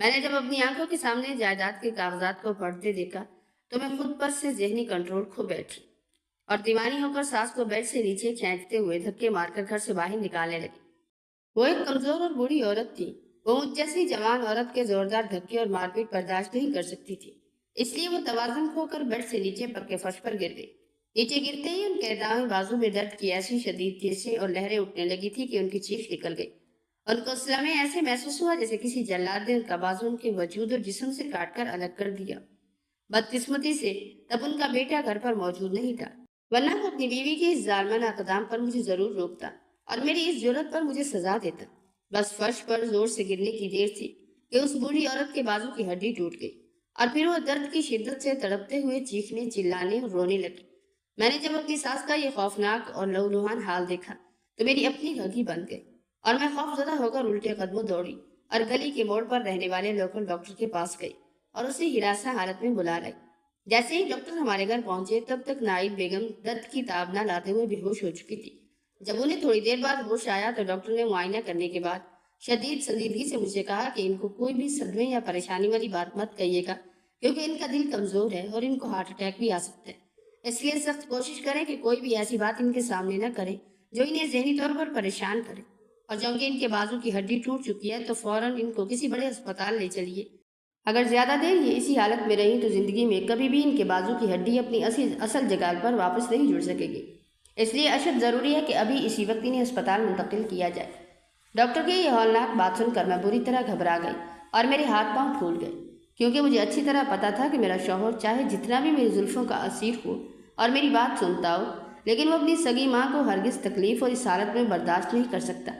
میں نے جب اپنی آنکھوں کے سامنے جائیداد کے کاغذات کو پڑھتے دیکھا تو میں خود پر سے ذہنی کنٹرول کھو بیٹھی اور دیوانی ہو کر ساس کو بیڈ سے نیچے کھینچتے ہوئے دھکے مار کر گھر سے باہر نکالنے لگی۔ وہ ایک کمزور اور بوڑھی عورت تھی۔ وہ مجھ جیسی جوان عورت کے زوردار دھکے اور مار پیٹ برداشت نہیں کر سکتی تھی، اس لیے وہ توازن کھو کر بیڈ سے نیچے پکے فرش پر گر گئی۔ نیچے گرتے ہی ان کے دائیں بازو میں درد کی ایسی شدید تیزی اور لہریں اٹھنے لگی تھی کہ ان کی چیخ نکل گئی۔ ان کو اس لمحے ایسے محسوس ہوا جیسے کسی جلاد نے ان کا بازو ان کے وجود اور جسم سے کاٹ کر الگ کر دیا۔ بدقسمتی سے تب ان کا بیٹا گھر پر موجود نہیں تھا، ورنہ وہ اپنی بیوی کے اس ظالمانہ اقدام پر مجھے ضرور روکتا اور میری اس جرت پر مجھے سزا دیتا۔ بس فرش پر زور سے گرنے کی دیر تھی کہ اس بوڑھی عورت کے بازو کی ہڈی ٹوٹ گئی اور پھر وہ درد کی شدت سے تڑپتے ہوئے چیخنے، چلانے اور رونے لگی۔ میں نے جب اپنی ساس کا یہ خوفناک اور لہولہان حال دیکھا تو میری اپنی گھگی بند گئی اور میں خوف زدہ ہو کر الٹے قدموں دوڑی اور گلی کے موڑ پر رہنے والے لوکل ڈاکٹر کے پاس گئی اور اسے ہراساں حالت میں بلا لائی۔ جیسے ہی ڈاکٹر ہمارے گھر پہنچے تب تک نائب بیگم درد کی تاب نہ لاتے ہوئے بے ہوش ہو چکی تھی۔ جب انہیں تھوڑی دیر بعد ہوش آیا تو ڈاکٹر نے معائنہ کرنے کے بعد شدید سنجیدگی سے مجھے کہا کہ ان کو کوئی بھی صدمے یا پریشانی والی بات مت کہیے گا، کیونکہ ان کا دل کمزور ہے اور ان کو ہارٹ اٹیک بھی آ سکتا ہے۔ اس لیے سخت کوشش کریں کہ کوئی بھی ایسی بات ان کے سامنے نہ کریں جو انہیں ذہنی طور پر پریشان کرے، اور چونکہ ان کے بازو کی ہڈی ٹوٹ چکی ہے تو فوراً ان کو کسی بڑے اسپتال لے چلیے۔ اگر زیادہ دیر یہ اسی حالت میں رہی تو زندگی میں کبھی بھی ان کے بازو کی ہڈی اپنی اصل جگہ پر واپس نہیں جڑ سکے گی، اس لیے اشد ضروری ہے کہ ابھی اسی وقت انہیں اسپتال منتقل کیا جائے۔ ڈاکٹر کی یہ ہولناک بات سن کر میں بری طرح گھبرا گئی اور میرے ہاتھ پاؤں پھول گئے، کیونکہ مجھے اچھی طرح پتا تھا کہ میرا شوہر چاہے جتنا بھی میری زلفوں کا اسیر ہو اور میری بات سنتا ہو، لیکن وہ اپنی سگی ماں کو ہرگز تکلیف اور اس حالت میں برداشت نہیں کر سکتا۔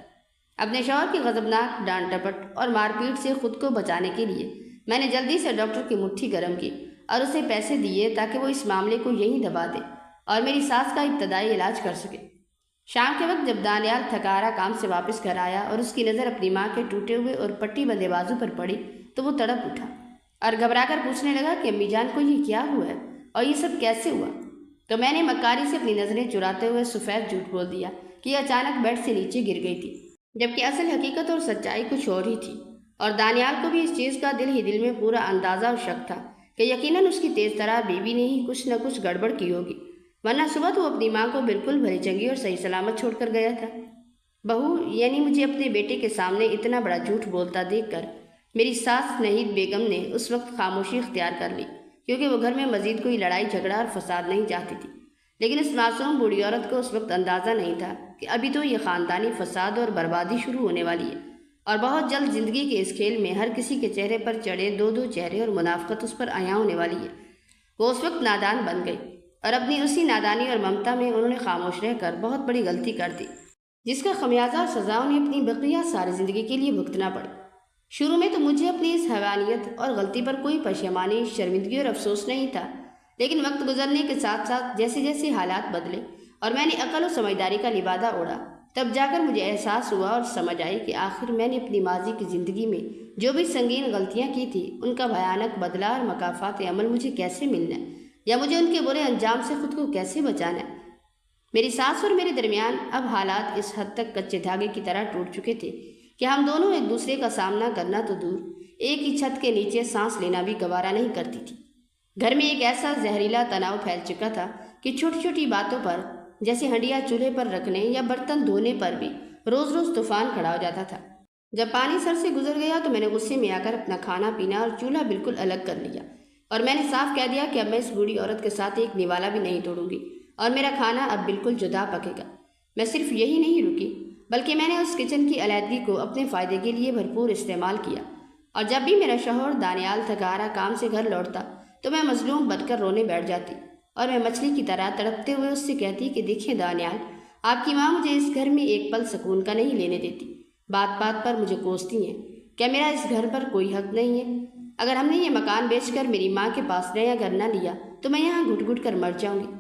اپنے شوہر کی غضبناک ڈانٹ ٹپٹ اور مار پیٹ سے خود کو بچانے کے لیے میں نے جلدی سے ڈاکٹر کی مٹھی گرم کی اور اسے پیسے دیے تاکہ وہ اس معاملے کو یہیں دبا دے اور میری ساس کا ابتدائی علاج کر سکے۔ شام کے وقت جب دانیال تھکارا کام سے واپس گھر آیا اور اس کی نظر اپنی ماں کے ٹوٹے ہوئے اور پٹی بندے بازو پر پڑی تو وہ تڑپ اٹھا اور گھبرا کر پوچھنے لگا کہ امی جان کو یہ کیا ہوا ہے اور یہ سب کیسے ہوا؟ تو میں نے مکاری سے اپنی نظریں چراتے ہوئے سفید جھوٹ بول دیا کہ یہ اچانک بیڈ سے نیچے گر گئی تھی، جبکہ اصل حقیقت اور سچائی کچھ اور ہی تھی۔ اور دانیال کو بھی اس چیز کا دل ہی دل میں پورا اندازہ اور شک تھا کہ یقیناً اس کی تیز طرح بیوی نے ہی کچھ نہ کچھ گڑبڑ کی ہوگی، ورنہ صبح تو وہ اپنی ماں کو بالکل بھلی چنگی اور صحیح سلامت چھوڑ کر گیا تھا۔ بہو یعنی مجھے اپنے بیٹے کے سامنے اتنا بڑا جھوٹ بولتا دیکھ کر میری ساس نہید بیگم نے اس وقت خاموشی اختیار کر لی، کیونکہ وہ گھر میں مزید کوئی لڑائی جھگڑا اور فساد نہیں چاہتی تھی۔ لیکن اس معصوم بوڑھی عورت کو اس وقت اندازہ نہیں تھا کہ ابھی تو یہ خاندانی فساد اور بربادی شروع ہونے والی ہے، اور بہت جلد زندگی کے اس کھیل میں ہر کسی کے چہرے پر چڑھے دو دو چہرے اور منافقت اس پر عیاں ہونے والی ہے۔ وہ اس وقت نادان بن گئی اور اپنی اسی نادانی اور ممتا میں انہوں نے خاموش رہ کر بہت بڑی غلطی کر دی، جس کا خمیازہ اور سزا انہیں اپنی بقیہ ساری زندگی کے لیے بھگتنا پڑی۔ شروع میں تو مجھے اپنی اس حیوانیت اور غلطی پر کوئی پشیمانی، شرمندگی اور افسوس نہیں تھا، لیکن وقت گزرنے کے ساتھ ساتھ جیسے جیسے حالات بدلے اور میں نے عقل و سمجھداری کا لبادہ اوڑھا، تب جا کر مجھے احساس ہوا اور سمجھ آئی کہ آخر میں نے اپنی ماضی کی زندگی میں جو بھی سنگین غلطیاں کی تھی ان کا بھیانک بدلہ اور مکافات عمل مجھے کیسے ملنا ہے، یا مجھے ان کے برے انجام سے خود کو کیسے بچانا ہے۔ میری ساس اور میرے درمیان اب حالات اس حد تک کچے دھاگے کی طرح ٹوٹ چکے تھے کہ ہم دونوں ایک دوسرے کا سامنا کرنا تو دور، ایک ہی چھت کے نیچے سانس لینا بھی گوارا نہیں کرتی تھی۔ گھر میں ایک ایسا زہریلا تناؤ پھیل چکا تھا کہ چھوٹی چھوٹی باتوں پر، جیسے ہنڈیا چولہے پر رکھنے یا برتن دھونے پر بھی روز روز طوفان کھڑا ہو جاتا تھا۔ جب پانی سر سے گزر گیا تو میں نے غصے میں آ کر اپنا کھانا پینا اور چولہا بالکل الگ کر لیا، اور میں نے صاف کہہ دیا کہ اب میں اس بوڑھی عورت کے ساتھ ایک نوالا بھی نہیں توڑوں گی اور میرا کھانا اب بالکل جدا پکے گا۔ میں صرف یہی نہیں رکی بلکہ میں نے اس کچن کی علیحدگی کو اپنے فائدے کے لیے بھرپور استعمال کیا، اور جب بھی میرا شوہر دانیال تھکارا کام سے گھر لوٹتا تو میں مظلوم بن کر رونے بیٹھ جاتی اور میں مچھلی کی طرح تڑپتے ہوئے اس سے کہتی کہ دیکھیں دانیال، آپ کی ماں مجھے اس گھر میں ایک پل سکون کا نہیں لینے دیتی، بات بات پر مجھے کوستی ہیں، کیا میرا اس گھر پر کوئی حق نہیں ہے؟ اگر ہم نے یہ مکان بیچ کر میری ماں کے پاس نیا گھر نہ لیا تو میں یہاں گھٹ گھٹ کر مر جاؤں گی۔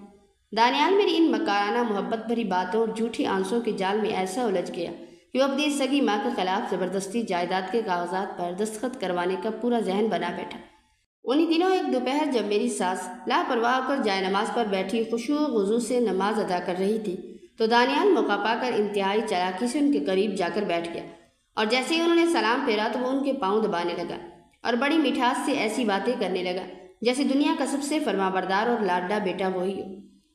دانیال میری ان مکارانہ محبت بھری باتوں اور جھوٹی آنسوں کے جال میں ایسا الجھ گیا کہ وہ اپنی سگی ماں کے خلاف زبردستی جائیداد کے کاغذات پر دستخط کروانے کا پورا ذہن بنا بیٹھا۔ انہی دنوں ایک دوپہر جب میری ساس لاپرواہ ہو کر جائے نماز پر بیٹھی خشوع و خضوع سے نماز ادا کر رہی تھی تو دانیال موقع پا کر انتہائی چالاکی سے ان کے قریب جا کر بیٹھ گیا، اور جیسے ہی انہوں نے سلام پھیرا تو وہ ان کے پاؤں دبانے لگا۔ اور بڑی مٹھاس سے ایسی باتیں کرنے لگا جیسے دنیا کا سب سے فرمانبردار اور لاڈلا بیٹا وہی ہو۔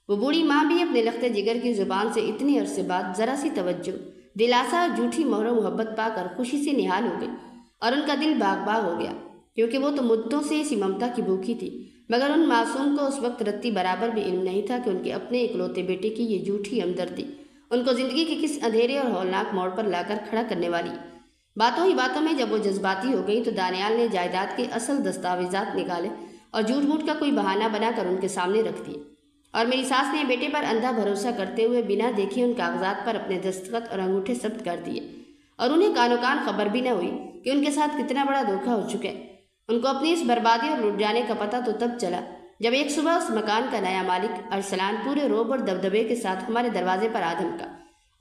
وہ بوڑھی ماں بھی اپنے لخت جگر کی زبان سے اتنے عرصے بعد ذرا سی توجہ، دلاسا اور جھوٹی مہر و محبت پا کر خوشی سے نہال ہو گئی، اور ان کا دل باغ باغ ہو گیا، کیونکہ وہ تو مدتوں سے اسی ممتا کی بھوکی تھی۔ مگر ان معصوم کو اس وقت رتی برابر بھی علم نہیں تھا کہ ان کے اپنے اکلوتے بیٹے کی یہ جھوٹی ہمدردی ان کو زندگی کے کس اندھیرے اور ہولناک موڑ پر لا کر کھڑا کرنے والی۔ باتوں ہی باتوں میں جب وہ جذباتی ہو گئی تو دانیال نے جائیداد کے اصل دستاویزات نکالے اور جھوٹ موٹ کا کوئی بہانہ بنا کر ان کے سامنے رکھ دیے، اور میری ساس نے بیٹے پر اندھا بھروسہ کرتے ہوئے بنا دیکھے ان کاغذات پر اپنے دستخط اور انگوٹھے ثبت کر دیے، اور انہیں کانو کان خبر بھی نہ ہوئی کہ ان کے ساتھ کتنا بڑا دھوکہ ہو چکا ہے۔ ان کو اپنی اس بربادی اور لٹ جانے کا پتہ تو تب چلا جب ایک صبح اس مکان کا نیا مالک ارسلان پورے روب اور دبدبے کے ساتھ ہمارے دروازے پر آ دھمکا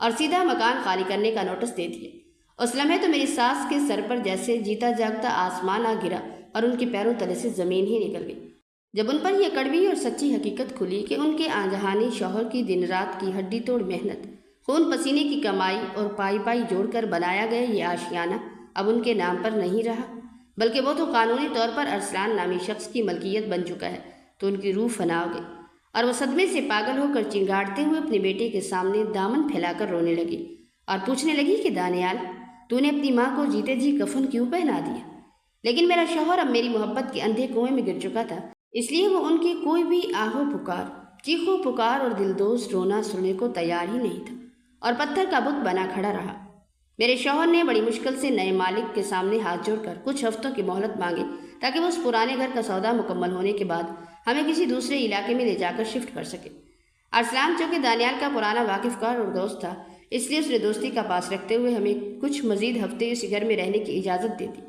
اور سیدھا مکان خالی کرنے کا نوٹس دے دیا۔ اس لمحے تو میری ساس کے سر پر جیسے جیتا جاگتا آسمان آ گرا اور ان کے پیروں تلے سے زمین ہی نکل گئی جب ان پر یہ کڑوی اور سچی حقیقت کھلی کہ ان کے آنجہانی شوہر کی دن رات کی ہڈی توڑ محنت، خون پسینے کی کمائی اور پائی پائی جوڑ کر بنایا گیا یہ آشیانہ اب ان کے نام پر نہیں رہا، بلکہ وہ تو قانونی طور پر ارسلان نامی شخص کی ملکیت بن چکا ہے۔ تو ان کی روح فنا ہو گئی اور وہ صدمے سے پاگل ہو کر چنگاڑتے ہوئے اپنے بیٹے کے سامنے دامن پھیلا کر رونے لگی اور پوچھنے لگی کہ دانیال، تو نے اپنی ماں کو جیتے جی کفن کیوں پہنا دیا؟ لیکن میرا شوہر اب میری محبت کے اندھے کنویں میں گر چکا تھا، اس لیے وہ ان کی کوئی بھی آہو پکار، چیخو پکار اور دلدوز رونا سننے کو تیار ہی نہیں تھا، اور پتھر کا بت بنا کھڑا رہا۔ میرے شوہر نے بڑی مشکل سے نئے مالک کے سامنے ہاتھ جوڑ کر کچھ ہفتوں کی مہلت مانگی تاکہ وہ اس پرانے گھر کا سودا مکمل ہونے کے بعد ہمیں کسی دوسرے علاقے میں لے جا کر شفٹ کر سکے۔ ارسلان چونکہ دانیال کا پرانا واقف کار اور دوست تھا، اس لیے اس نے دوستی کا پاس رکھتے ہوئے ہمیں کچھ مزید ہفتے اسی گھر میں رہنے کی اجازت دے دی۔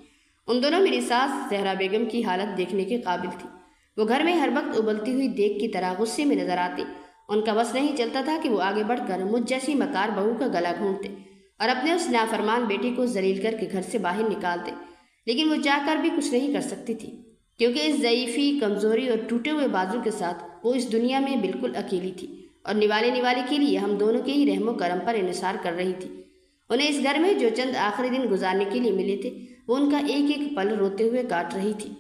ان دونوں میری ساس زہرا بیگم کی حالت دیکھنے کے قابل تھی۔ وہ گھر میں ہر وقت ابلتی ہوئی دیگ کی طرح غصے میں نظر آتی۔ ان کا بس نہیں چلتا تھا کہ وہ آگے بڑھ کر مجھ جیسی مکار بہو کا گلا گھونٹتے اور اپنے اس نافرمان بیٹی کو ذلیل کر کے گھر سے باہر نکالتے، لیکن وہ چاہ کر بھی کچھ نہیں کر سکتی تھی، کیونکہ اس ضعیفی، کمزوری اور ٹوٹے ہوئے بازو کے ساتھ وہ اس دنیا میں بالکل اکیلی تھی، اور نوالے کے لیے ہم دونوں کے ہی رحم و کرم پر انحصار کر رہی تھی۔ انہیں اس گھر میں جو چند آخری دن گزارنے کے لیے ملے تھے وہ ان کا ایک ایک پل روتے ہوئے کاٹ رہی تھی۔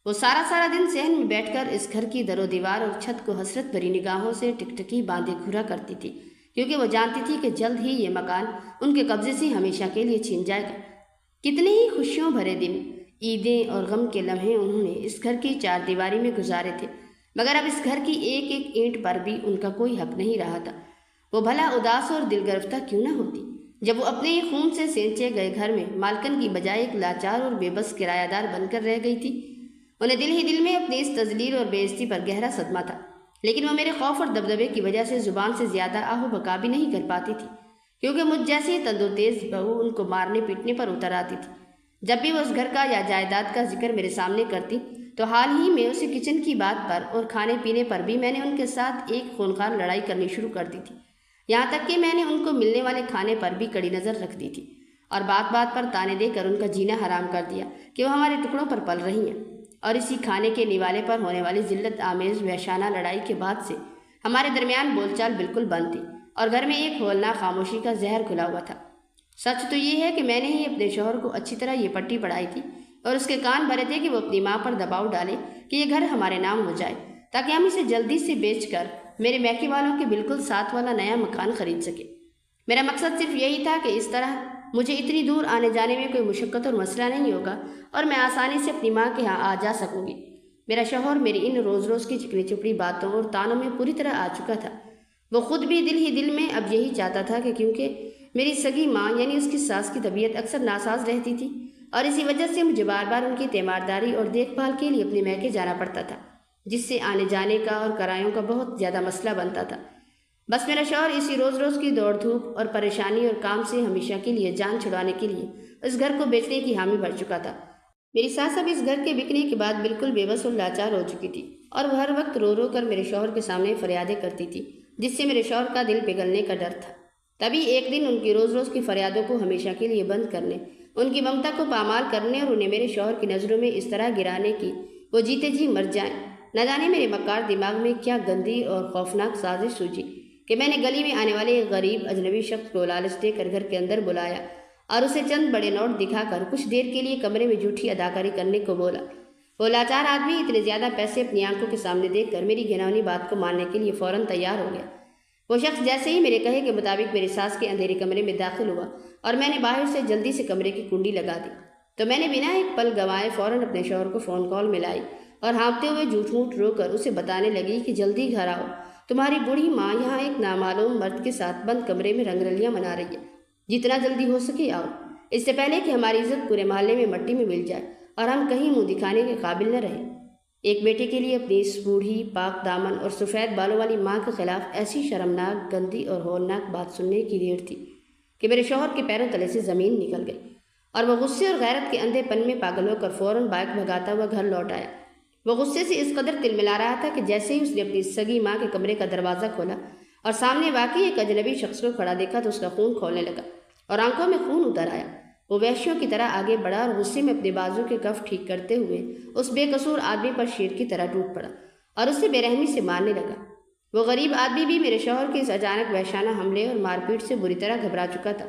وہ سارا دن صحن میں بیٹھ کر اس گھر کی در و دیوار اور چھت کو حسرت بھری نگاہوں سے ٹکٹکی باندھے گھورا کرتی تھی، کیونکہ وہ جانتی تھی کہ جلد ہی یہ مکان ان کے قبضے سے ہمیشہ کے لیے چھین جائے گا۔ کتنے ہی خوشیوں بھرے دن، عیدیں اور غم کے لمحے انہوں نے اس گھر کی چار دیواری میں گزارے تھے، مگر اب اس گھر کی ایک ایک اینٹ پر بھی ان کا کوئی حق نہیں رہا تھا۔ وہ بھلا اداس اور دل گرفتہ کیوں نہ ہوتی جب وہ اپنے ہی خون سے سینچے گئے گھر میں مالکن کی بجائے ایک لاچار اور بے بس کرایہ دار بن کر رہ گئی تھی۔ انہیں دل ہی دل میں اپنی اس تذلیل اور بے عزتی پر گہرا صدمہ تھا، لیکن وہ میرے خوف اور دبدبے کی وجہ سے زبان سے زیادہ آہو بکا بھی نہیں کر پاتی تھی، کیونکہ مجھ جیسی تندو تیز بہو ان کو مارنے پیٹنے پر اتر آتی تھی۔ جب بھی وہ اس گھر کا یا جائیداد کا ذکر میرے سامنے کرتی تو حال ہی میں اسی کچن کی بات پر اور کھانے پینے پر بھی میں نے ان کے ساتھ ایک خونخوار لڑائی کرنی شروع کر دی تھی، یہاں تک کہ میں نے ان کو ملنے والے کھانے پر بھی کڑی نظر رکھ دی تھی اور بات بات پر تانے دے کر ان کا جینا حرام کر دیا کہ وہ ہمارے ٹکڑوں پر پل رہی ہیں۔ اور اسی کھانے کے نوالے پر ہونے والی ذلت آمیز وحشانہ لڑائی کے بعد سے ہمارے درمیان بول چال بالکل بند تھی اور گھر میں ایک ہولناک خاموشی کا زہر کھلا ہوا تھا۔ سچ تو یہ ہے کہ میں نے ہی اپنے شوہر کو اچھی طرح یہ پٹی پڑھائی تھی اور اس کے کان بھرے تھے کہ وہ اپنی ماں پر دباؤ ڈالے کہ یہ گھر ہمارے نام ہو جائے تاکہ ہم اسے جلدی سے بیچ کر میرے میکے والوں کے بالکل ساتھ والا نیا مکان خرید سکے۔ میرا مقصد صرف یہی تھا کہ اس طرح مجھے اتنی دور آنے جانے میں کوئی مشقت اور مسئلہ نہیں ہوگا اور میں آسانی سے اپنی ماں کے ہاں آ جا سکوں گی۔ میرا شوہر میری ان روز کی چکنی چپڑی باتوں اور تانوں میں پوری طرح آ چکا تھا۔ وہ خود بھی دل ہی دل میں اب یہی چاہتا تھا کہ کیونکہ میری سگی ماں یعنی اس کی ساس کی طبیعت اکثر ناساز رہتی تھی اور اسی وجہ سے مجھے بار بار ان کی تیمارداری اور دیکھ بھال کے لیے اپنے میکے جانا پڑتا تھا، جس سے آنے جانے کا اور کرایوں کا بہت زیادہ مسئلہ بنتا تھا۔ بس میرا شوہر اسی روز کی دوڑ دھوپ اور پریشانی اور کام سے ہمیشہ کے لیے جان چھڑانے کے لیے اس گھر کو بیچنے کی حامی بھر چکا تھا۔ میری ساس اب اس گھر کے بکنے کے بعد بالکل بے بس اور لاچار ہو چکی تھی اور وہ ہر وقت رو کر میرے شوہر کے سامنے فریادیں کرتی تھی، جس سے میرے شوہر کا دل پگھلنے کا ڈر تھا۔ تبھی ایک دن ان کی روز کی فریادوں کو ہمیشہ کے لیے بند کرنے، ان کی ممتا کو پامال کرنے اور انہیں میرے شوہر کی نظروں میں اس طرح گرانے کی وہ جیتے جی مر جائیں، نہ جانے میرے مکار دماغ میں کیا گندی اور خوفناک سازش سوجی کہ میں نے گلی میں آنے والے ایک غریب اجنبی شخص کو لالچ دے کر گھر کے اندر بلایا اور اسے چند بڑے نوٹ دکھا کر کچھ دیر کے لیے کمرے میں جھوٹی اداکاری کرنے کو بولا۔ وہ لاچار آدمی اتنے زیادہ پیسے اپنی آنکھوں کے سامنے دیکھ کر میری گھناؤنی بات کو ماننے کے لیے فوراً تیار ہو گیا۔ وہ شخص جیسے ہی میرے کہے کے مطابق میری ساس کے اندھیرے کمرے میں داخل ہوا اور میں نے باہر سے جلدی سے کمرے کی کنڈی لگا دی، تو میں نے بنا ایک پل گنوائے فوراً اپنے شوہر کو فون کال ملائی اور ہانپتے ہوئے جھوٹ موٹ رو کر اسے بتانے لگی کہ جلدی گھر آؤ، تمہاری بوڑھی ماں یہاں ایک نامعلوم مرد کے ساتھ بند کمرے میں رنگ رلیاں منا رہی ہے، جتنا جلدی ہو سکے آؤ، اس سے پہلے کہ ہماری عزت پورے محلے میں مٹی میں مل جائے اور ہم کہیں منہ دکھانے کے قابل نہ رہیں۔ ایک بیٹے کے لیے اپنی اس بوڑھی پاک دامن اور سفید بالوں والی ماں کے خلاف ایسی شرمناک، گندی اور ہولناک بات سننے کی دیر تھی کہ میرے شوہر کے پیروں تلے سے زمین نکل گئی اور وہ غصے اور غیرت کے اندھے پن میں پاگل ہو کر فوراً بائک بھگاتا ہوا گھر لوٹ آیا۔ وہ غصے سے اس قدر تلملا رہا تھا کہ جیسے ہی اس نے اپنی سگی ماں کے کمرے کا دروازہ کھولا اور سامنے واقعی ایک اجنبی شخص کو کھڑا دیکھا تو اس کا خون کھولنے لگا اور آنکھوں میں خون اتر آیا۔ وہ وحشیوں کی طرح آگے بڑھا اور غصے میں اپنے بازو کے کف ٹھیک کرتے ہوئے اس بے قصور آدمی پر شیر کی طرح ٹوٹ پڑا اور اسے بے رحمی سے مارنے لگا۔ وہ غریب آدمی بھی میرے شوہر کے اس اچانک وحشانہ حملے اور مار پیٹ سے بری طرح گھبرا چکا تھا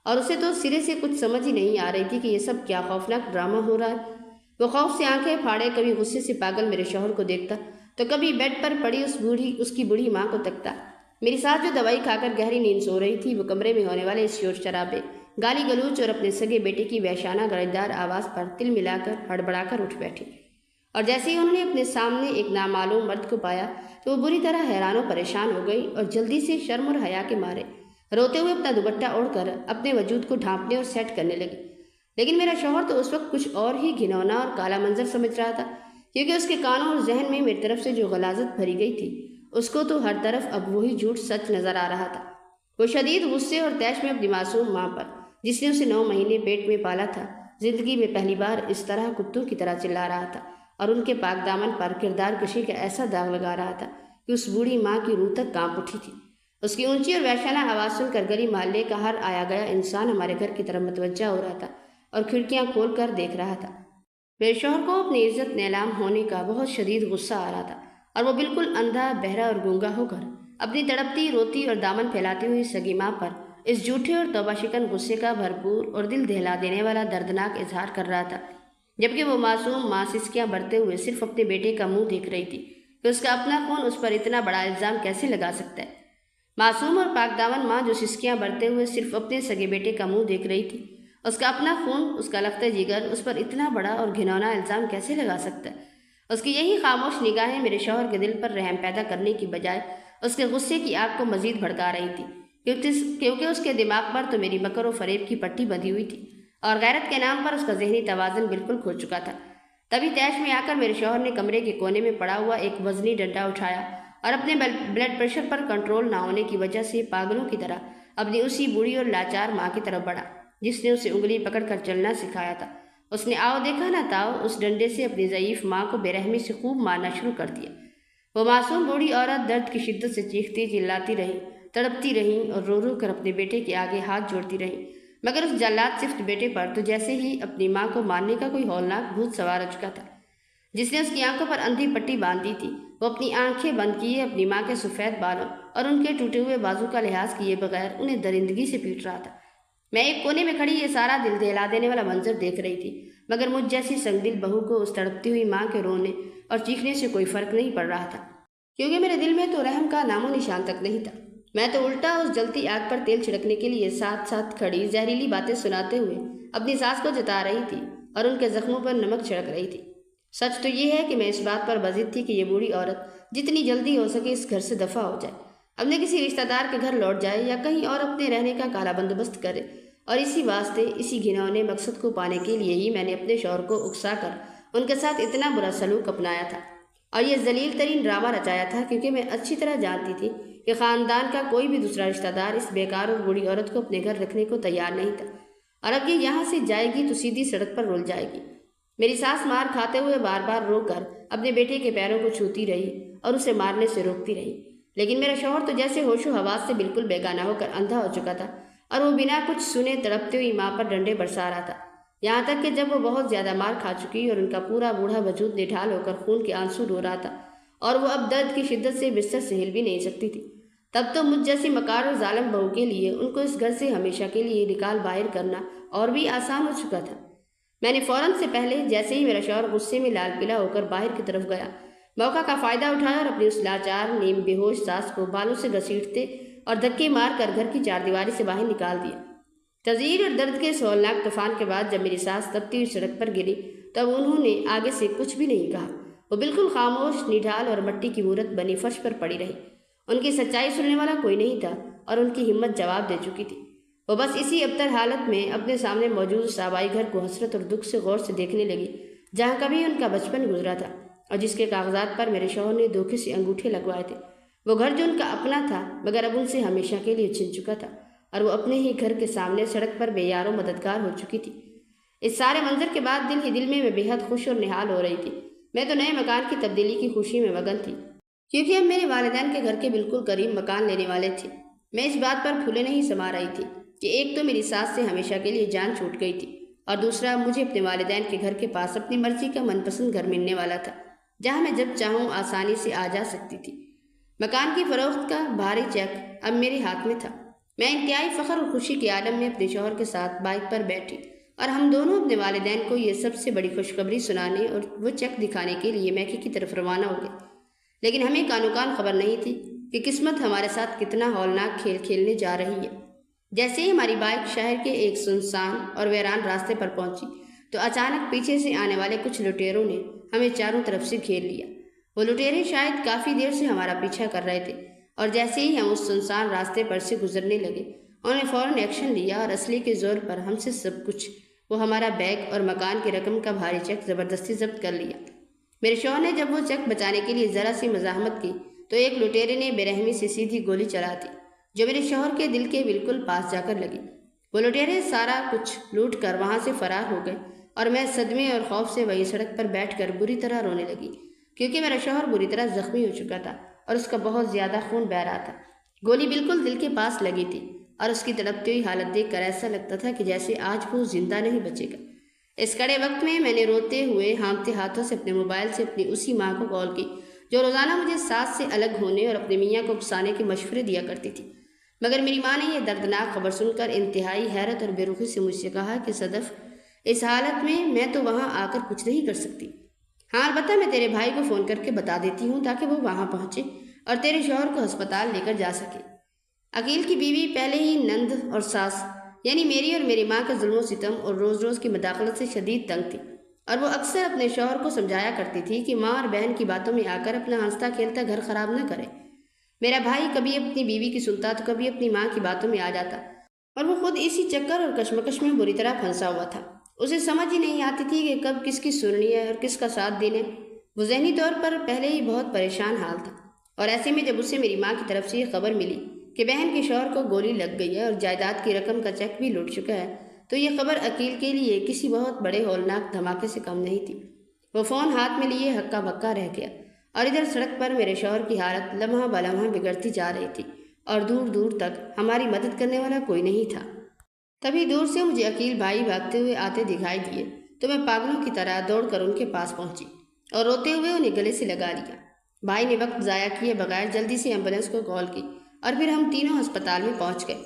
اور اسے تو سرے سے کچھ سمجھ ہی نہیں آ رہی تھی کہ یہ سب کیا خوفناک ڈرامہ ہو رہا ہے۔ وہ خوف سے آنکھیں پھاڑے کبھی غصے سے پاگل میرے شوہر کو دیکھتا تو کبھی بیڈ پر پڑی اس کی بوڑھی ماں کو تکتا۔ میری ساس جو دوائی کھا کر گہری نیند سو رہی تھی، وہ کمرے میں ہونے والے اس شور شرابے، گالی گلوچ اور اپنے سگے بیٹے کی وحشانہ گرجدار آواز پر تل ملا کر ہڑبڑا کر اٹھ بیٹھی، اور جیسے ہی انہوں نے اپنے سامنے ایک نامعلوم مرد کو پایا تو وہ بری طرح حیران و پریشان ہو گئی اور جلدی سے شرم اور حیا کے مارے روتے ہوئے اپنا دوپٹہ اوڑھ کر اپنے وجود کو ڈھانپنے اور سیٹ کرنے لگی۔ لیکن میرا شوہر تو اس وقت کچھ اور ہی گھنونا اور کالا منظر سمجھ رہا تھا، کیونکہ اس کے کانوں اور ذہن میں میری طرف سے جو غلاظت بھری گئی تھی، اس کو تو ہر طرف اب وہی جھوٹ سچ نظر آ رہا تھا۔ وہ شدید غصے اور طیش میں اپنی معصوم ماں پر، جس نے اسے 9 مہینے پیٹ میں پالا تھا، زندگی میں پہلی بار اس طرح کتوں کی طرح چلا رہا تھا اور ان کے پاک دامن پر کردار کشی کا ایسا داغ لگا رہا تھا کہ اس بوڑھی ماں کی روح تک کانپ اٹھی تھی۔ اس کی اونچی اور وحشانہ آواز سن کر گلی محلے کا ہر آیا گیا انسان ہمارے گھر کی طرف متوجہ ہو رہا تھا اور کھڑکیاں کھول کر دیکھ رہا تھا۔ میرے شوہر کو اپنی عزت نیلام ہونے کا بہت شدید غصہ آ رہا تھا اور وہ بالکل اندھا، بہرا اور گونگا ہو کر اپنی تڑپتی، روتی اور دامن پھیلاتی ہوئی سگی ماں پر اس جھوٹے اور توبہ شکن غصے کا بھرپور اور دل دہلا دینے والا دردناک اظہار کر رہا تھا، جبکہ وہ معصوم ماں سسکیاں بھرتے ہوئے صرف اپنے بیٹے کا منہ دیکھ رہی تھی کہ اس کا اپنا خون اس پر اتنا بڑا الزام کیسے لگا سکتا ہے۔ معصوم اور پاک دامن ماں جو سسکیاں بھرتے ہوئے صرف اپنے سگے بیٹے کا منہ دیکھ رہی تھی، اس کا اپنا خون، اس کا لخت جگر اس پر اتنا بڑا اور گھنونا الزام کیسے لگا سکتا ہے؟ اس کی یہی خاموش نگاہیں میرے شوہر کے دل پر رحم پیدا کرنے کی بجائے اس کے غصے کی آگ کو مزید بھڑکا رہی تھی، کیونکہ اس کے دماغ پر تو میری مکر و فریب کی پٹی بندھی ہوئی تھی اور غیرت کے نام پر اس کا ذہنی توازن بالکل کھو چکا تھا۔ تبھی طیش میں آ کر میرے شوہر نے کمرے کے کونے میں پڑا ہوا ایک وزنی ڈنڈا اٹھایا اور اپنے بلڈ پریشر پر کنٹرول نہ ہونے کی وجہ سے پاگلوں کی طرح اپنی اسی بوڑھی اور لاچار ماں کی طرف بڑھا جس نے اسے انگلی پکڑ کر چلنا سکھایا تھا۔ اس نے آؤ دیکھا نہ تاؤ اس ڈنڈے سے اپنی ضعیف ماں کو بے رحمی سے خوب مارنا شروع کر دیا۔ وہ معصوم بوڑھی عورت درد کی شدت سے چیختی چلاتی رہی، تڑپتی رہی اور رو رو کر اپنے بیٹے کے آگے ہاتھ جوڑتی رہی، مگر اس جلاد صفت بیٹے پر تو جیسے ہی اپنی ماں کو مارنے کا کوئی ہولناک بھوت سوار ہو چکا تھا، جس نے اس کی آنکھوں پر اندھی پٹی باندھ دی تھی۔ وہ اپنی آنکھیں بند کیے اپنی ماں کے سفید بالوں اور ان کے ٹوٹے ہوئے بازو کا لحاظ کیے بغیر انہیں درندگی سے پیٹ رہا تھا۔ میں ایک کونے میں کھڑی یہ سارا دل دہلا دینے والا منظر دیکھ رہی تھی، مگر مجھ جیسی سنگ دل بہو کو اس تڑپتی ہوئی ماں کے رونے اور چیخنے سے کوئی فرق نہیں پڑ رہا تھا، کیونکہ میرے دل میں تو رحم کا نام و نشان تک نہیں تھا۔ میں تو الٹا اس جلتی آگ پر تیل چھڑکنے کے لیے ساتھ ساتھ کھڑی زہریلی باتیں سناتے ہوئے اپنی ساس کو جتا رہی تھی اور ان کے زخموں پر نمک چھڑک رہی تھی۔ سچ تو یہ ہے کہ میں اس بات پر بضد تھی کہ یہ بوڑھی عورت جتنی جلدی ہو سکے اس گھر سے دفع ہو جائے، اپنے کسی رشتہ دار کے گھر لوٹ جائے یا کہیں اور اپنے رہنے کا کالا بندوبست کرے، اور اسی واسطے، اسی گھنونے مقصد کو پانے کے لیے ہی میں نے اپنے شوہر کو اکسا کر ان کے ساتھ اتنا برا سلوک اپنایا تھا اور یہ ذلیل ترین ڈرامہ رچایا تھا، کیونکہ میں اچھی طرح جانتی تھی کہ خاندان کا کوئی بھی دوسرا رشتہ دار اس بیکار اور بوڑھی عورت کو اپنے گھر رکھنے کو تیار نہیں تھا، اور اب یہ یہاں سے جائے گی تو سیدھی سڑک پر رول جائے گی۔ میری ساس مار کھاتے ہوئے بار بار رو کر اپنے بیٹے کے پیروں کو چھوتی رہی اور اسے مارنے سے روکتی رہی، لیکن میرا شوہر تو جیسے ہوش و حواس سے بالکل بیگانہ ہو کر اندھا ہو چکا تھا اور وہ بنا کچھ سنے تڑپتی ہوئی ماں پر ڈنڈے برسا رہا تھا، یہاں تک کہ جب وہ بہت زیادہ مار کھا چکی اور ان کا پورا بوڑھا وجود نڈھال ہو کر خون کے آنسو رو رہا تھا اور وہ اب درد کی شدت سے بستر سے ہل بھی نہیں سکتی تھی، تب تو مجھ جیسی مکار اور ظالم بہو کے لیے ان کو اس گھر سے ہمیشہ کے لیے نکال باہر کرنا اور بھی آسان ہو چکا تھا۔ میں نے فوراً سے پہلے جیسے ہی میرا شوہر غصے میں لال پلا ہو کر باہر کی طرف گیا، موقع کا فائدہ اٹھایا اور اپنی اس لاچار نیم بے ہوش ساس کو بالوں سے گھسیٹتے اور دھکے مار کر گھر کی چاردیواری سے باہر نکال دیا۔ تزئیر اور درد کے اس ہولناک طوفان کے بعد جب میری ساس تپتی ہوئی سڑک پر گری تب انہوں نے آگے سے کچھ بھی نہیں کہا۔ وہ بالکل خاموش، نڈھال اور مٹی کی مورت بنی فرش پر پڑی رہی۔ ان کی سچائی سننے والا کوئی نہیں تھا اور ان کی ہمت جواب دے چکی تھی۔ وہ بس اسی ابتر حالت میں اپنے سامنے موجود اس آبائی گھر کو حسرت اور دکھ سے غور سے دیکھنے لگی جہاں کبھی ان کا بچپن گزرا تھا اور جس کے کاغذات پر میرے شوہر نے دھوکے سے انگوٹھے لگوائے تھے۔ وہ گھر جو ان کا اپنا تھا مگر اب ان سے ہمیشہ کے لیے چھن چکا تھا اور وہ اپنے ہی گھر کے سامنے سڑک پر بے یار و مددگار ہو چکی تھی۔ اس سارے منظر کے بعد دل ہی دل میں بے حد خوش اور نہال ہو رہی تھی۔ میں تو نئے مکان کی تبدیلی کی خوشی میں مگن تھی کیونکہ اب میرے والدین کے گھر کے بالکل قریب مکان لینے والے تھے۔ میں اس بات پر پھولے نہیں سما رہی تھی کہ ایک تو میری ساس سے ہمیشہ کے لیے جان چھوٹ گئی تھی اور دوسرا مجھے اپنے والدین کے گھر کے پاس اپنی مرضی کا من پسند گھر ملنے والا تھا جہاں میں جب چاہوں آسانی سے آ جا سکتی تھی۔ مکان کی فروخت کا بھاری چیک اب میرے ہاتھ میں تھا۔ میں انتہائی فخر اور خوشی کے عالم میں اپنے شوہر کے ساتھ بائک پر بیٹھی اور ہم دونوں اپنے والدین کو یہ سب سے بڑی خوشخبری سنانے اور وہ چیک دکھانے کے لیے میکے کی طرف روانہ ہو گئے۔ لیکن ہمیں کانو کان خبر نہیں تھی کہ قسمت ہمارے ساتھ کتنا ہولناک کھیل کھیلنے جا رہی ہے۔ جیسے ہی ہماری بائک شہر کے ایک سنسان اور ویران راستے پر پہنچی تو اچانک پیچھے سے آنے والے کچھ لٹیروں نے ہمیں چاروں طرف سے گھیر لیا۔ وہ لٹیرے شاید کافی دیر سے ہمارا پیچھا کر رہے تھے اور جیسے ہی ہم اس سنسان راستے پر سے گزرنے لگے انہوں نے فوراً ایکشن لیا اور اصلی کے زور پر ہم سے سب کچھ، وہ ہمارا بیگ اور مکان کی رقم کا بھاری چیک زبردستی ضبط کر لیا۔ میرے شوہر نے جب وہ چیک بچانے کے لیے ذرا سی مزاحمت کی تو ایک لٹیرے نے بے رحمی سے سیدھی گولی چلا دی جو میرے شوہر کے دل کے بالکل پاس جا کر لگی۔ وہ لٹیرے سارا کچھ لوٹ کر وہاں سے فرار ہو گئے اور میں صدمے اور خوف سے وہی سڑک پر بیٹھ کر بری طرح رونے لگی کیونکہ میرا شوہر بری طرح زخمی ہو چکا تھا اور اس کا بہت زیادہ خون بہہ رہا تھا۔ گولی بالکل دل کے پاس لگی تھی اور اس کی تڑپتی ہوئی حالت دیکھ کر ایسا لگتا تھا کہ جیسے آج وہ زندہ نہیں بچے گا۔ اس کڑے وقت میں نے روتے ہوئے ہانپتے ہاتھوں سے اپنے موبائل سے اپنی اسی ماں کو کال کی جو روزانہ مجھے ساس سے الگ ہونے اور اپنے میاں کو اکسانے کے مشورے دیا کرتی تھی۔ مگر میری ماں نے یہ دردناک خبر سن کر انتہائی حیرت اور بے رخی سے مجھ سے کہا کہ صدف، اس حالت میں تو وہاں آ کر کچھ نہیں کر سکتی۔ ہاں البتہ میں تیرے بھائی کو فون کر کے بتا دیتی ہوں تاکہ وہ وہاں پہنچے اور تیرے شوہر کو ہسپتال لے کر جا سکے۔ عقیل کی بیوی پہلے ہی نند اور ساس یعنی میری اور میری ماں کا ظلم و ستم اور روز روز کی مداخلت سے شدید تنگ تھی اور وہ اکثر اپنے شوہر کو سمجھایا کرتی تھی کہ ماں اور بہن کی باتوں میں آ کر اپنا ہنستا کھیلتا گھر خراب نہ کرے۔ میرا بھائی کبھی اپنی بیوی کی سنتا تو کبھی اپنی ماں کی باتوں میں آ جاتا اور وہ خود اسی چکر اور کشمکش میں بری طرح پھنسا ہوا تھا۔ اسے سمجھ ہی نہیں آتی تھی کہ کب کس کی سننی ہے اور کس کا ساتھ دینا ہے۔ وہ ذہنی طور پر پہلے ہی بہت پریشان حال تھا اور ایسے میں جب اسے میری ماں کی طرف سے یہ خبر ملی کہ بہن کے شوہر کو گولی لگ گئی ہے اور جائیداد کی رقم کا چیک بھی لوٹ چکا ہے تو یہ خبر عقیل کے لیے کسی بہت بڑے ہولناک دھماکے سے کم نہیں تھی۔ وہ فون ہاتھ میں لیے ہکا بکا رہ گیا اور ادھر سڑک پر میرے شوہر کی حالت لمحہ بلمحہ بگڑتی جا رہی تھی اور دور دور تک ہماری مدد کرنے والا کوئی نہیں تھا۔ تبھی دور سے مجھے عقیل بھائی بھاگتے ہوئے آتے دکھائی دیے تو میں پاگلوں کی طرح دوڑ کر ان کے پاس پہنچی اور روتے ہوئے انہیں گلے سے لگا لیا۔ بھائی نے وقت ضائع کیے بغیر جلدی سے ایمبولینس کو کال کی اور پھر ہم تینوں ہسپتال میں پہنچ گئے۔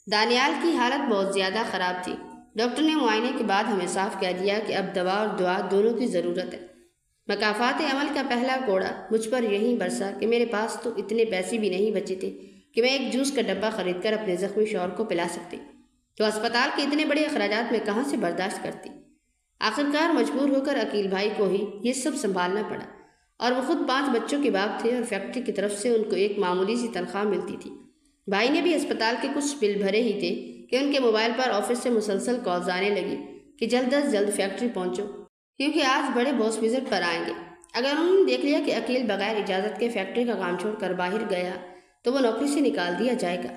دانیال کی حالت بہت زیادہ خراب تھی۔ ڈاکٹر نے معائنے کے بعد ہمیں صاف کہہ دیا کہ اب دوا اور دعا دونوں کی ضرورت ہے۔ مکافات عمل کا پہلا کوڑا مجھ پر یہیں برسا کہ میرے پاس تو اتنے پیسے بھی نہیں بچے تھے کہ میں ایک جوس کا ڈبہ خرید کر اپنے زخمی شوہر کو پلا سکتی، تو اسپتال کے اتنے بڑے اخراجات میں کہاں سے برداشت کرتی۔ آخرکار مجبور ہو کر عقیل بھائی کو ہی یہ سب سنبھالنا پڑا اور وہ خود 5 بچوں کے باپ تھے اور فیکٹری کی طرف سے ان کو ایک معمولی سی تنخواہ ملتی تھی۔ بھائی نے بھی اسپتال کے کچھ بل بھرے ہی تھے کہ ان کے موبائل پر آفس سے مسلسل کالز آنے لگی کہ جلد از جلد فیکٹری پہنچو کیونکہ آج بڑے باس وزٹ پر آئیں گے۔ اگر انہوں نے دیکھ لیا کہ عقیل بغیر اجازت کے فیکٹری کا کام چھوڑ کر باہر گیا تو وہ نوکری سے نکال دیا جائے گا۔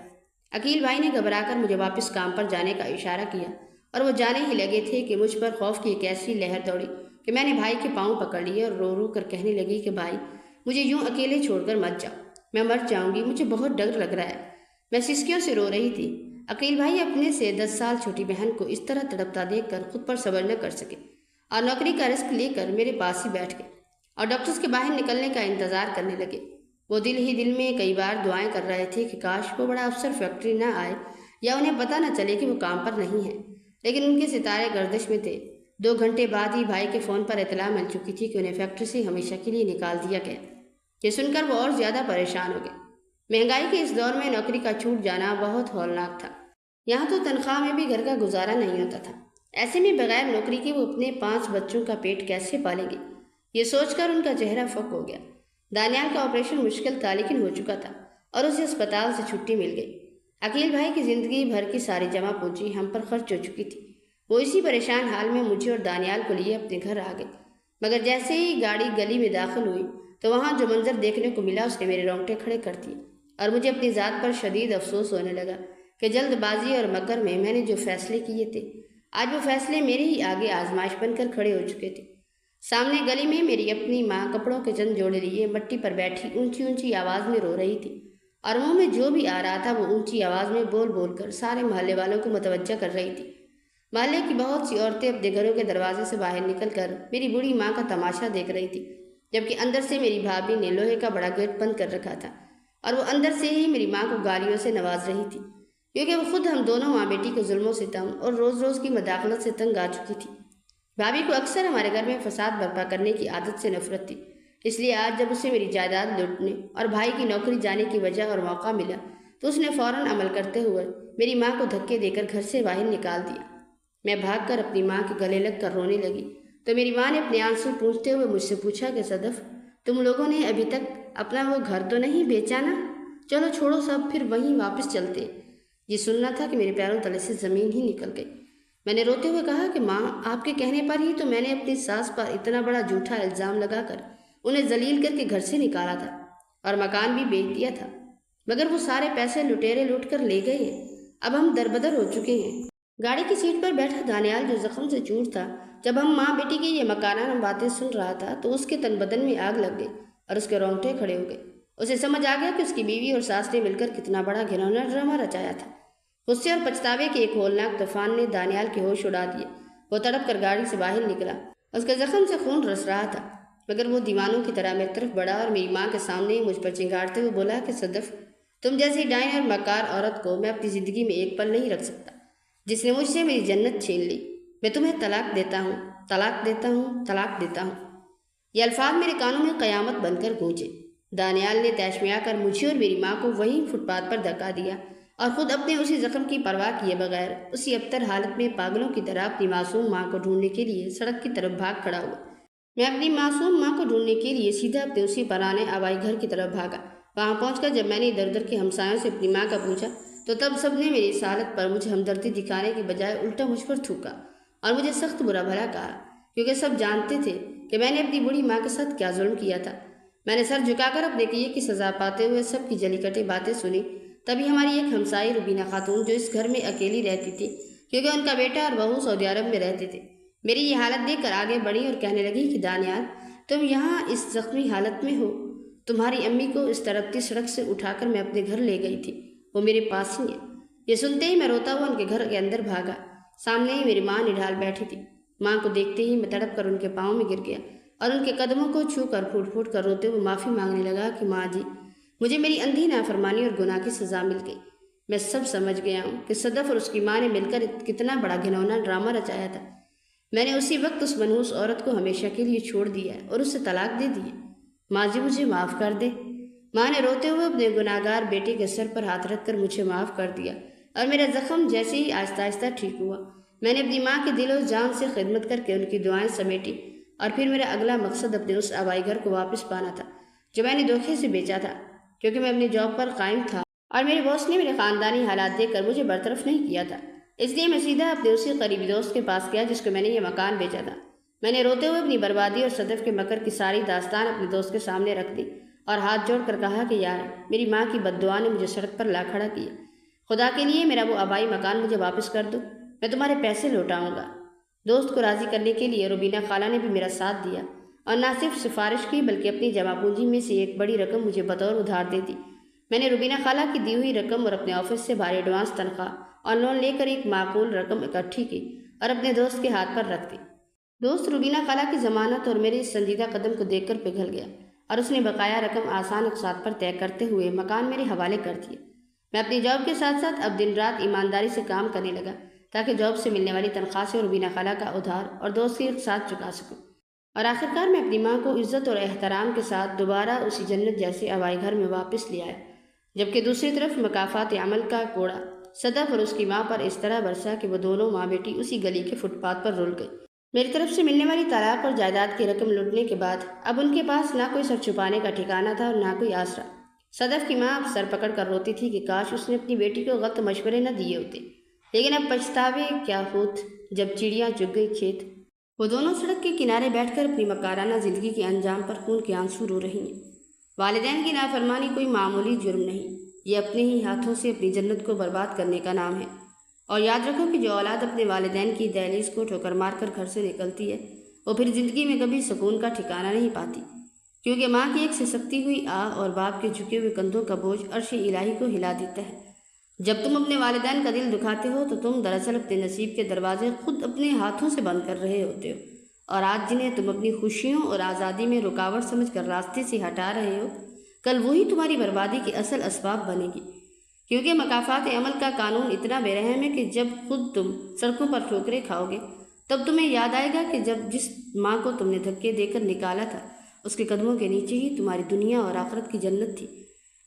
عقیل بھائی نے گھبرا کر مجھے واپس کام پر جانے کا اشارہ کیا اور وہ جانے ہی لگے تھے کہ مجھ پر خوف کی ایک ایسی لہر دوڑی کہ میں نے بھائی کے پاؤں پکڑ لیے اور رو رو کر کہنے لگی کہ بھائی مجھے یوں اکیلے چھوڑ کر مت جاؤ، میں مر جاؤں گی، مجھے بہت ڈر لگ رہا ہے۔ میں سسکیوں سے رو رہی تھی۔ عقیل بھائی اپنے سے 10 سال چھوٹی بہن کو اس طرح تڑپتا دیکھ کر خود پر صبر نہ کر سکے اور نوکری کا رسک لے کر میرے پاس ہی بیٹھ گئے اور ڈاکٹرز کے باہر نکلنے کا انتظار کرنے لگے۔ وہ دل ہی دل میں کئی بار دعائیں کر رہے تھے کہ کاش وہ بڑا افسر فیکٹری نہ آئے یا انہیں پتہ نہ چلے کہ وہ کام پر نہیں ہے، لیکن ان کے ستارے گردش میں تھے۔ 2 گھنٹے بعد ہی بھائی کے فون پر اطلاع مل چکی تھی کہ انہیں فیکٹری سے ہمیشہ کے لیے نکال دیا گیا۔ یہ سن کر وہ اور زیادہ پریشان ہو گئے۔ مہنگائی کے اس دور میں نوکری کا چھوٹ جانا بہت ہولناک تھا۔ یہاں تو تنخواہ میں بھی گھر کا گزارا نہیں ہوتا تھا، ایسے میں بغیر نوکری کے وہ اپنے 5 بچوں کا پیٹ کیسے پالیں گے؟ یہ سوچ کر ان کا چہرہ فک ہو گیا۔ دانیال کا آپریشن مشکل تھا لیکن ہو چکا تھا اور اسے اسپتال سے چھٹی مل گئی۔ عقیل بھائی کی زندگی بھر کی ساری جمع پونجی ہم پر خرچ ہو چکی تھی۔ وہ اسی پریشان حال میں مجھے اور دانیال کو لیے اپنے گھر آ گئے، مگر جیسے ہی گاڑی گلی میں داخل ہوئی تو وہاں جو منظر دیکھنے کو ملا اس نے میرے رونگٹے کھڑے کر دیے اور مجھے اپنی ذات پر شدید افسوس ہونے لگا کہ جلد بازی اور مکر میں نے جو فیصلے کیے تھے آج وہ فیصلے میرے ہی آگے آزمائش بن کر کھڑے ہو چکے تھے۔ سامنے گلی میں میری اپنی ماں کپڑوں کے چند جوڑے لیے مٹی پر بیٹھی اونچی اونچی آواز میں رو رہی تھی اور منہ میں جو بھی آ رہا تھا وہ اونچی آواز میں بول بول کر سارے محلے والوں کو متوجہ کر رہی تھی۔ محلے کی بہت سی عورتیں اپنے گھروں کے دروازے سے باہر نکل کر میری بوڑھی ماں کا تماشا دیکھ رہی تھی، جبکہ اندر سے میری بھابھی نے لوہے کا بڑا گیٹ بند کر رکھا تھا اور وہ اندر سے ہی میری ماں کو گالیوں سے نواز رہی تھی، کیونکہ وہ خود ہم دونوں ماں بیٹی کے ظلم و ستم اور روز روز کی مداخلت سے تنگ آ چکی تھی۔ بھابھی کو اکثر ہمارے گھر میں فساد برپا کرنے کی عادت سے نفرت تھی، اس لیے آج جب اسے میری جائیداد لوٹنے اور بھائی کی نوکری جانے کی وجہ اور موقع ملا تو اس نے فوراً عمل کرتے ہوئے میری ماں کو دھکے دے کر گھر سے باہر نکال دیا۔ میں بھاگ کر اپنی ماں کے گلے لگ کر رونے لگی تو میری ماں نے اپنے آنسو پونچھتے ہوئے مجھ سے پوچھا کہ صدف، تم لوگوں نے ابھی تک اپنا وہ گھر تو نہیں بیچا نا؟ چلو چھوڑو سب، پھر وہیں واپس چلتے۔ یہ سننا تھا کہ میرے پیروں تلے سے زمین ہی نکل گئی۔ میں نے روتے ہوئے کہا کہ ماں، آپ کے کہنے پر ہی تو میں نے اپنی ساس پر اتنا بڑا جھوٹا الزام لگا کر انہیں ذلیل کر کے گھر سے نکالا تھا اور مکان بھی بیچ دیا تھا، مگر وہ سارے پیسے لٹیرے لوٹ کر لے گئے ہیں۔ اب ہم دربدر ہو چکے ہیں۔ گاڑی کی سیٹ پر بیٹھا دانیال جو زخم سے چور تھا، جب ہم ماں بیٹی کی یہ مکانہ باتیں سن رہا تھا تو اس کے تن بدن میں آگ لگ گئی اور اس کے رونگٹے کھڑے ہو گئے۔ اسے سمجھ آ گیا کہ اس کی بیوی اور ساس نے مل کر کتنا بڑا گھناؤنا ڈرامہ رچایا تھا۔ غصے اور پچھتاوے کے ایک ہولناک طوفان نے دانیال کے ہوش اڑا دیے۔ وہ تڑپ کر گاڑی سے باہر نکلا، اس کے زخم سے خون رس رہا تھا، مگر وہ دیوانوں کی طرح میری طرف بڑھا اور میری ماں کے سامنے مجھ پر چنگاڑتے ہوئے بولا کہ صدف، تم جیسی ڈائن اور مکار عورت کو میں اپنی زندگی میں ایک پل نہیں رکھ سکتا، جس نے مجھ سے میری جنت چھین لی۔ میں تمہیں طلاق دیتا ہوں، طلاق دیتا ہوں، طلاق دیتا ہوں۔ یہ الفاظ میرے کانوں میں قیامت بن کر گونجے۔ دانیال نے طیش میں آ کر مجھے اور میری ماں کو وہیں فٹ پاتھ پر دھکا دیا اور خود اپنے اسی زخم کی پرواہ کیے بغیر اسی ابتر حالت میں پاگلوں کی طرح اپنی معصوم ماں کو ڈھونڈنے کے لیے سڑک کی طرف بھاگ کھڑا ہوا۔ میں اپنی معصوم ماں کو ڈھونڈنے کے لیے سیدھا اپنے اسی پرانے آبائی گھر کی طرف بھاگا۔ وہاں پہنچ کر جب میں نے ادھر ادھر کے ہمسایوں سے اپنی ماں کا پوچھا تو تب سب نے میری اس حالت پر مجھے ہمدردی دکھانے کے بجائے الٹا مجھ پر تھوکا اور مجھے سخت برا بھلا کہا، کیونکہ سب جانتے تھے کہ میں نے اپنی بوڑھی ماں کے ساتھ کیا ظلم کیا تھا۔ میں نے سر جھکا کر اپنے کیے کی سزا پاتے ہوئے سب کی جلی کٹی باتیں سنی۔ تبھی ہماری ایک ہمسائی روبینہ خاتون جو اس گھر میں اکیلی رہتی تھی کیونکہ ان کا بیٹا اور بہو سعودی عرب میں رہتے تھے، میری یہ حالت دیکھ کر آگے بڑھی اور کہنے لگی کہ دانیال، تم یہاں اس زخمی حالت میں ہو؟ تمہاری امی کو اس تڑپتی سڑک سے اٹھا کر میں اپنے گھر لے گئی تھی، وہ میرے پاس ہی ہے۔ یہ سنتے ہی میں روتا ہوا ان کے گھر کے اندر بھاگا۔ سامنے ہی میری ماں نڈھال بیٹھی تھی۔ ماں کو دیکھتے ہی میں تڑپ کر ان کے پاؤں میں گر گیا اور ان کے قدموں کو چھو کر پھوٹ پھوٹ کر روتے ہوئے معافی مانگنے لگا کہ ماں جی، مجھے میری اندھی نافرمانی اور گناہ کی سزا مل گئی۔ میں سب سمجھ گیا ہوں کہ صدف اور اس کی ماں نے مل کر کتنا بڑا گھناؤنا ڈرامہ رچایا تھا۔ میں نے اسی وقت اس منحوس عورت کو ہمیشہ کے لیے چھوڑ دیا اور اسے طلاق دے دی۔ ماں جی مجھے معاف کر دے۔ ماں نے روتے ہوئے اپنے گناہگار بیٹے کے سر پر ہاتھ رکھ کر مجھے معاف کر دیا اور میرا زخم جیسے ہی آہستہ آہستہ ٹھیک ہوا، میں نے اپنی ماں کے دل و جان سے خدمت کر کے ان کی دعائیں سمیٹی اور پھر میرا اگلا مقصد اپنے اس آبائی گھر کو واپس پانا تھا جو میں نے دھوکے سے بیچا تھا، کیونکہ میں اپنی جاب پر قائم تھا اور میرے باس نے میرے خاندانی حالات دیکھ کر مجھے برطرف نہیں کیا تھا۔ اس لیے میں سیدھا اپنے اسی قریبی دوست کے پاس گیا جس کو میں نے یہ مکان بیچا تھا۔ میں نے روتے ہوئے اپنی بربادی اور صدف کے مکر کی ساری داستان اپنے دوست کے سامنے رکھ دی اور ہاتھ جوڑ کر کہا کہ یار، میری ماں کی بد دعا نے مجھے سڑک پر لا کھڑا کیا، خدا کے لیے میرا وہ آبائی مکان مجھے واپس کر دو، میں تمہارے پیسے لوٹاؤں گا۔ دوست کو راضی کرنے کے لیے روبینہ خالہ نے بھی میرا ساتھ دیا اور نہ صرف سفارش کی بلکہ اپنی جمع پونجی میں سے ایک بڑی رقم مجھے بطور ادھار دے دی۔ میں نے روبینہ خالہ کی دی ہوئی رقم اور اپنے آفس سے بھاری ایڈوانس تنخواہ اور لون لے کر ایک معقول رقم اکٹھی کی اور اپنے دوست کے ہاتھ پر رکھ دی۔ دوست روبینہ خالہ کی ضمانت اور میرے اس سنجیدہ قدم کو دیکھ کر پگھل گیا اور اس نے بقایا رقم آسان اقساط پر طے کرتے ہوئے مکان میرے حوالے کر دیا۔ میں اپنی جاب کے ساتھ ساتھ اب دن رات ایمانداری سے کام کرنے لگا تاکہ جاب سے ملنے والی تنخواہ سے ربینہ خالہ کا ادھار اور دوست کی اقساط چکا سکوں، اور آخرکار میں اپنی ماں کو عزت اور احترام کے ساتھ دوبارہ اسی جنت جیسے آبائی گھر میں واپس لے آیا، جبکہ دوسری طرف مکافات عمل کا کوڑا صدف اور اس کی ماں پر اس طرح برسا کہ وہ دونوں ماں بیٹی اسی گلی کے فٹ پاتھ پر رول گئی۔ میری طرف سے ملنے والی طلاق اور جائیداد کی رقم لوٹنے کے بعد اب ان کے پاس نہ کوئی سر چھپانے کا ٹھکانہ تھا اور نہ کوئی آسرا۔ صدف کی ماں اب سر پکڑ کر روتی تھی کہ کاش اس نے اپنی بیٹی کو غلط مشورے نہ دیے ہوتے، لیکن اب پچھتاوے کیا ہوت جب چڑیاں چگ گئی کھیت۔ وہ دونوں سڑک کے کنارے بیٹھ کر اپنی مکارانہ زندگی کے انجام پر خون کے آنسو رو رہی ہیں۔ والدین کی نافرمانی کوئی معمولی جرم نہیں، یہ اپنے ہی ہاتھوں سے اپنی جنت کو برباد کرنے کا نام ہے۔ اور یاد رکھو کہ جو اولاد اپنے والدین کی دہلیز کو ٹھوکر مار کر گھر سے نکلتی ہے وہ پھر زندگی میں کبھی سکون کا ٹھکانہ نہیں پاتی، کیونکہ ماں کی ایک سسکتی ہوئی آہ اور باپ کے جھکے ہوئے کندھوں کا بوجھ عرش الہی کو ہلا دیتا ہے۔ جب تم اپنے والدین کا دل دکھاتے ہو تو تم دراصل اپنے نصیب کے دروازے خود اپنے ہاتھوں سے بند کر رہے ہوتے ہو، اور آج جنہیں تم اپنی خوشیوں اور آزادی میں رکاوٹ سمجھ کر راستے سے ہٹا رہے ہو، کل وہی تمہاری بربادی کے اصل اسباب بنے گی، کیونکہ مکافات عمل کا قانون اتنا بے رحم ہے کہ جب خود تم سڑکوں پر ٹھوکریں کھاؤ گے تب تمہیں یاد آئے گا کہ جس ماں کو تم نے دھکے دے کر نکالا تھا اس کے قدموں کے نیچے ہی تمہاری دنیا اور آخرت کی جنت تھی۔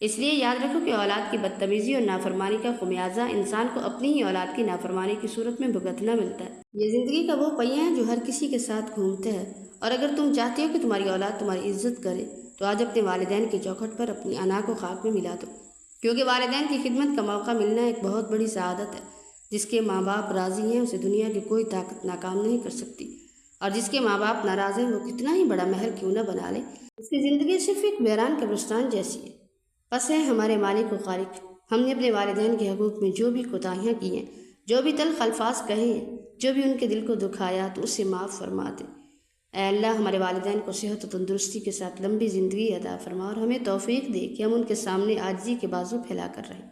اس لیے یاد رکھو کہ اولاد کی بدتمیزی اور نافرمانی کا خمیازہ انسان کو اپنی ہی اولاد کی نافرمانی کی صورت میں بھگتنا ملتا ہے۔ یہ زندگی کا وہ پہیہ ہے جو ہر کسی کے ساتھ گھومتا ہے، اور اگر تم چاہتے ہو کہ تمہاری اولاد تمہاری عزت کرے تو آج اپنے والدین کی چوکھٹ پر اپنی انا کو خاک میں ملا دو، کیونکہ والدین کی خدمت کا موقع ملنا ایک بہت بڑی سعادت ہے۔ جس کے ماں باپ راضی ہیں اسے دنیا کی کوئی طاقت ناکام نہیں کر سکتی، اور جس کے ماں باپ ناراض ہیں وہ کتنا ہی بڑا محل کیوں نہ بنا لے اس کی زندگی صرف ایک ویران قبرستان جیسی ہے۔ بس ہے ہمارے مالک و خالق، ہم نے اپنے والدین کے حقوق میں جو بھی کوتاہیاں کی ہیں، جو بھی تلخ الفاظ کہے ہیں، جو بھی ان کے دل کو دکھایا تو اسے معاف فرما دے۔ اے اللہ، ہمارے والدین کو صحت و تندرستی کے ساتھ لمبی زندگی عطا فرما اور ہمیں توفیق دے کہ ہم ان کے سامنے عاجزی کے بازو پھیلا کر رہیں،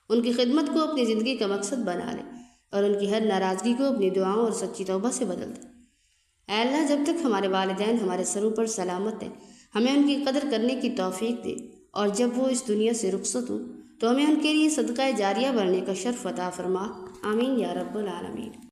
ان کی خدمت کو اپنی زندگی کا مقصد بنا لیں اور ان کی ہر ناراضگی کو اپنی دعاؤں اور سچی توبہ سے بدل دیں۔ اے اللہ، جب تک ہمارے والدین ہمارے سروں پر سلامت ہیں ہمیں ان کی قدر کرنے کی توفیق دے، اور جب وہ اس دنیا سے رخصت ہوں تو ہمیں ان کے لیے صدقہ جاریہ بننے کا شرف عطا فرما۔ آمین یا رب العالمین۔